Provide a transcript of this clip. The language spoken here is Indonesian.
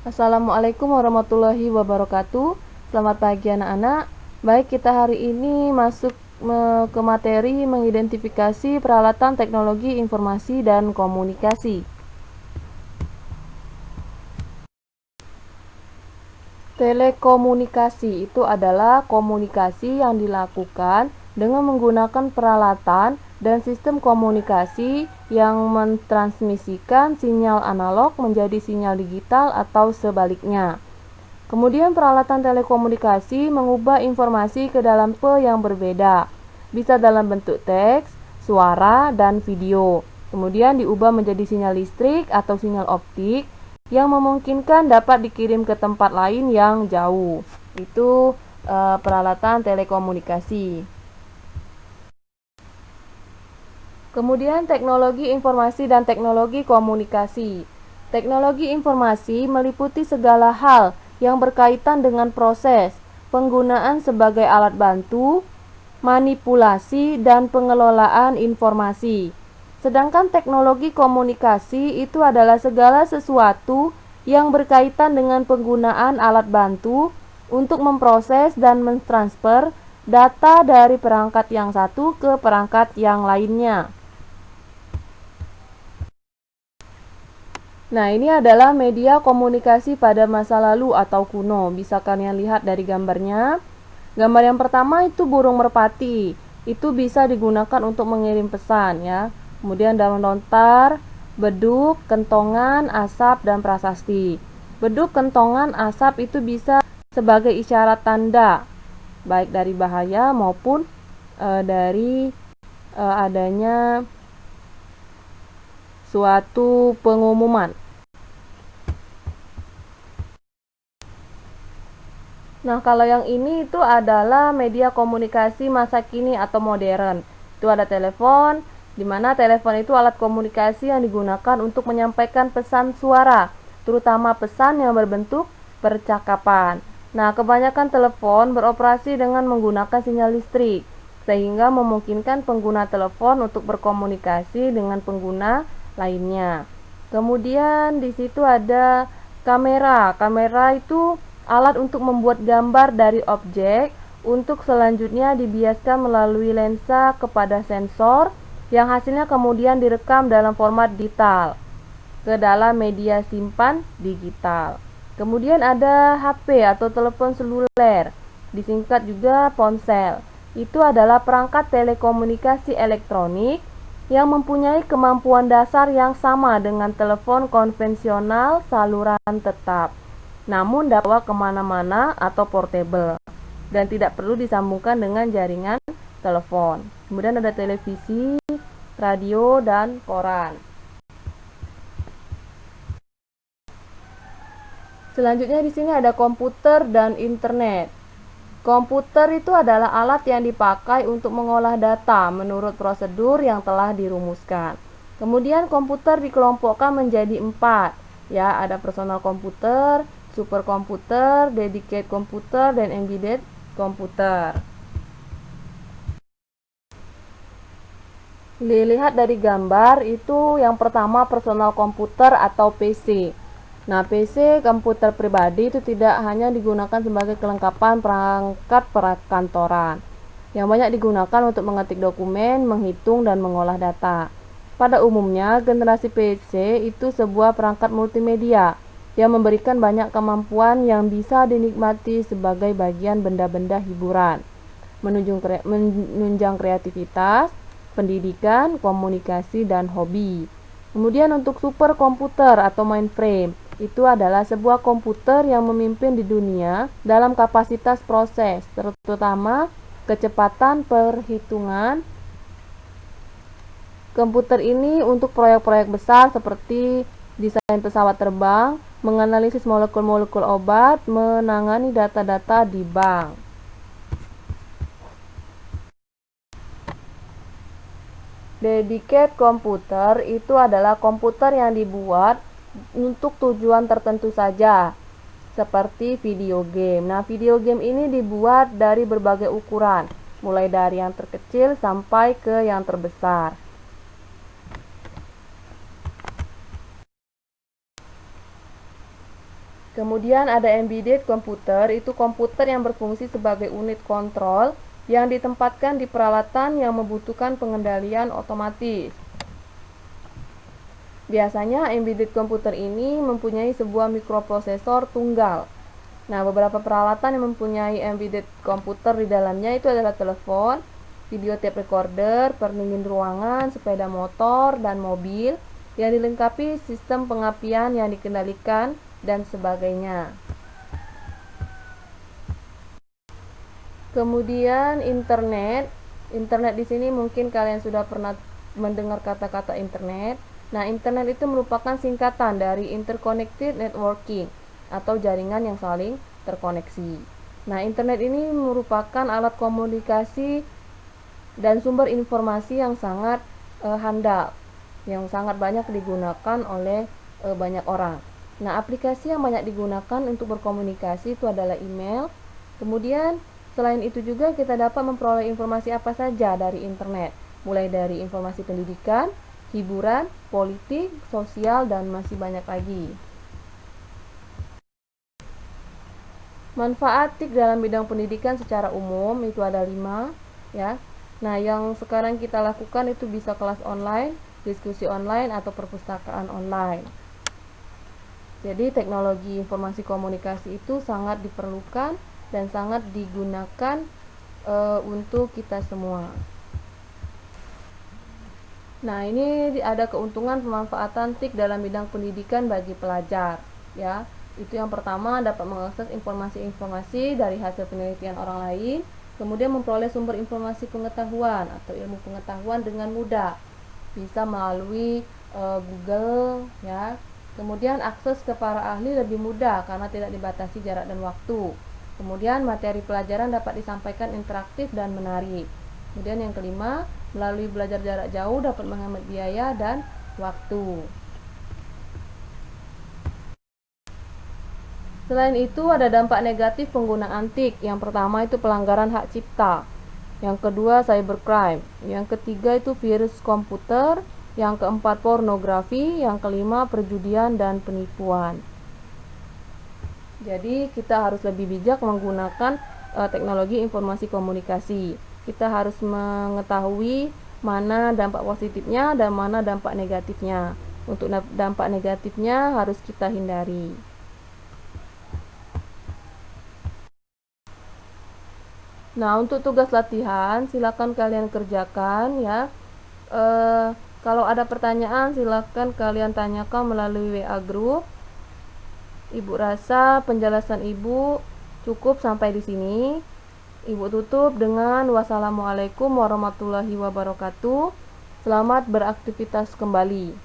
Assalamualaikum warahmatullahi wabarakatuh. Selamat pagi anak-anak. Baik, kita hari ini masuk ke materi mengidentifikasi peralatan teknologi informasi dan komunikasi. Telekomunikasi itu adalah komunikasi yang dilakukan dengan menggunakan peralatan dan sistem komunikasi yang mentransmisikan sinyal analog menjadi sinyal digital atau sebaliknya. Kemudian peralatan telekomunikasi mengubah informasi ke dalam yang berbeda, bisa dalam bentuk teks, suara, dan video. Kemudian diubah menjadi sinyal listrik atau sinyal optik yang memungkinkan dapat dikirim ke tempat lain yang jauh. Itu peralatan telekomunikasi. Kemudian teknologi informasi dan teknologi komunikasi. Teknologi informasi meliputi segala hal yang berkaitan dengan proses, penggunaan sebagai alat bantu, manipulasi, dan pengelolaan informasi. Sedangkan teknologi komunikasi itu adalah segala sesuatu yang berkaitan dengan penggunaan alat bantu untuk memproses dan mentransfer data dari perangkat yang satu ke perangkat yang lainnya. Nah, ini adalah media komunikasi pada masa lalu atau kuno. Bisa kalian lihat dari gambarnya. Gambar yang pertama itu burung merpati. Itu bisa digunakan untuk mengirim pesan ya. Kemudian daun lontar, beduk, kentongan, asap, dan prasasti. Beduk, kentongan, asap itu bisa sebagai isyarat tanda baik dari bahaya maupun dari adanya suatu pengumuman. Nah, kalau yang ini itu adalah media komunikasi masa kini atau modern. Itu ada telepon, di mana telepon itu alat komunikasi yang digunakan untuk menyampaikan pesan suara, terutama pesan yang berbentuk percakapan. Nah, kebanyakan telepon beroperasi dengan menggunakan sinyal listrik, sehingga memungkinkan pengguna telepon untuk berkomunikasi dengan pengguna lainnya. Kemudian di situ ada kamera. Kamera itu alat untuk membuat gambar dari objek untuk selanjutnya dibiaskan melalui lensa kepada sensor yang hasilnya kemudian direkam dalam format digital ke dalam media simpan digital. Kemudian ada HP atau telepon seluler, disingkat juga ponsel. Itu adalah perangkat telekomunikasi elektronik yang mempunyai kemampuan dasar yang sama dengan telepon konvensional saluran tetap, namun dapat kemana-mana atau portable dan tidak perlu disambungkan dengan jaringan telepon. Kemudian ada televisi, radio, dan koran. Selanjutnya di sini ada komputer dan internet. Komputer itu adalah alat yang dipakai untuk mengolah data menurut prosedur yang telah dirumuskan. Kemudian komputer dikelompokkan menjadi 4. Ya, ada personal komputer, superkomputer, dedicated komputer, dan embedded komputer. Dilihat dari gambar itu yang pertama personal komputer atau PC. Nah, PC komputer pribadi itu tidak hanya digunakan sebagai kelengkapan perangkat perkantoran yang banyak digunakan untuk mengetik dokumen, menghitung, dan mengolah data. Pada umumnya, generasi PC itu sebuah perangkat multimedia yang memberikan banyak kemampuan yang bisa dinikmati sebagai bagian benda-benda hiburan, menunjang kreativitas, pendidikan, komunikasi, dan hobi. Kemudian untuk superkomputer atau mainframe, itu adalah sebuah komputer yang memimpin di dunia dalam kapasitas proses, terutama kecepatan perhitungan. Komputer ini untuk proyek-proyek besar seperti desain pesawat terbang, menganalisis molekul-molekul obat, menangani data-data di bank. Dedicated komputer itu adalah komputer yang dibuat untuk tujuan tertentu saja, seperti video game. Nah, video game ini dibuat dari berbagai ukuran, mulai dari yang terkecil sampai ke yang terbesar. Kemudian ada embedded komputer, itu komputer yang berfungsi sebagai unit kontrol yang ditempatkan di peralatan yang membutuhkan pengendalian otomatis. Biasanya embedded komputer ini mempunyai sebuah mikroprosesor tunggal. Nah, beberapa peralatan yang mempunyai embedded komputer di dalamnya itu adalah telepon, video tape recorder, pendingin ruangan, sepeda motor, dan mobil yang dilengkapi sistem pengapian yang dikendalikan dan sebagainya. Kemudian internet. Internet di sini mungkin kalian sudah pernah mendengar kata-kata internet. Nah, internet itu merupakan singkatan dari interconnected networking atau jaringan yang saling terkoneksi. Nah, internet ini merupakan alat komunikasi dan sumber informasi yang sangat handal, yang sangat banyak digunakan oleh banyak orang. Nah, aplikasi yang banyak digunakan untuk berkomunikasi itu adalah email. Kemudian, selain itu juga kita dapat memperoleh informasi apa saja dari internet, mulai dari informasi pendidikan, hiburan, politik, sosial, dan masih banyak lagi. Manfaat TIK dalam bidang pendidikan secara umum itu ada 5, ya. Nah, yang sekarang kita lakukan itu bisa kelas online, diskusi online, atau perpustakaan online. Jadi teknologi informasi komunikasi itu sangat diperlukan dan sangat digunakan untuk kita semua. Nah, ini ada keuntungan pemanfaatan TIK dalam bidang pendidikan bagi pelajar, ya. Itu yang pertama, dapat mengakses informasi-informasi dari hasil penelitian orang lain, kemudian memperoleh sumber informasi pengetahuan atau ilmu pengetahuan dengan mudah, bisa melalui Google, ya. Kemudian akses ke para ahli lebih mudah karena tidak dibatasi jarak dan waktu. Kemudian materi pelajaran dapat disampaikan interaktif dan menarik. Kemudian yang kelima, melalui belajar jarak jauh dapat menghemat biaya dan waktu. Selain itu ada dampak negatif penggunaan TIK. Yang pertama itu pelanggaran hak cipta. Yang kedua cybercrime. Yang ketiga itu virus komputer. Yang keempat pornografi. Yang kelima perjudian dan penipuan. Jadi kita harus lebih bijak menggunakan teknologi informasi komunikasi. Kita harus mengetahui mana dampak positifnya dan mana dampak negatifnya. Untuk dampak negatifnya harus kita hindari. Nah, untuk tugas latihan silakan kalian kerjakan, ya. Kalau ada pertanyaan silakan kalian tanyakan melalui WA group. Ibu rasa penjelasan Ibu cukup sampai di sini. Ibu tutup dengan wassalamualaikum warahmatullahi wabarakatuh. Selamat beraktivitas kembali.